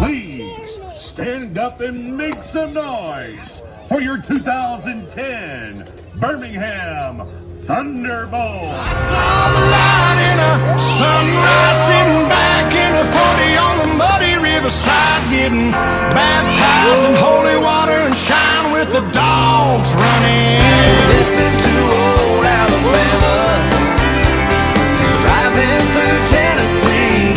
Please stand up and make some noise for your 2010 Birmingham Thunderbolts. I saw the light in a sunrise, sitting back in a 40 on the muddy riverside, getting baptized in holy water and shine with the dogs running. Listening to old Alabama, driving through Tennessee,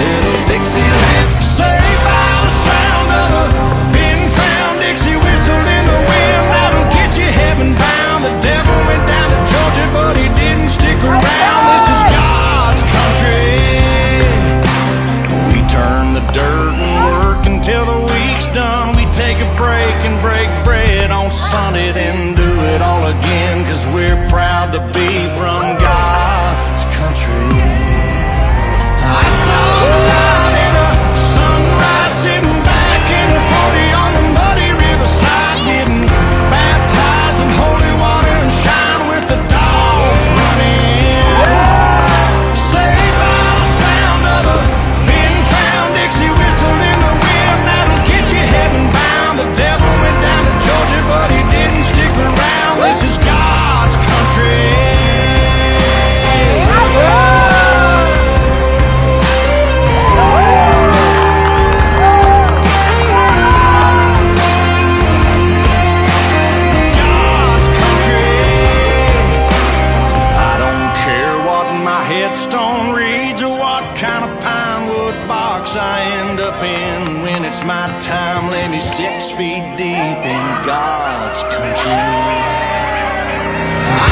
little Dixieland. Saved by the sound of a pin-found Dixie whistle in the wind, that'll get you heaven bound. The devil went down to Georgia, but he didn't stick around. This is God's country. We turn the dirt and work until the week's done. We take a break and break bread on Sunday, then do it all again, 'cause we're proud to be from God's country. I saw the light in a sunrise, sitting back in a 40 on the muddy riverside, getting baptized in holy water and shine with the dogs running. Saved by the sound of a pin-found Dixie whistle in the wind, that'll get you heaven bound. The devil went down to Georgia, but he didn't stick around. This is God's country. God's country. I don't care what my headstone reads or what kind of pine wood box I end up in. When it's my time, lay me 6 feet deep in God's country. I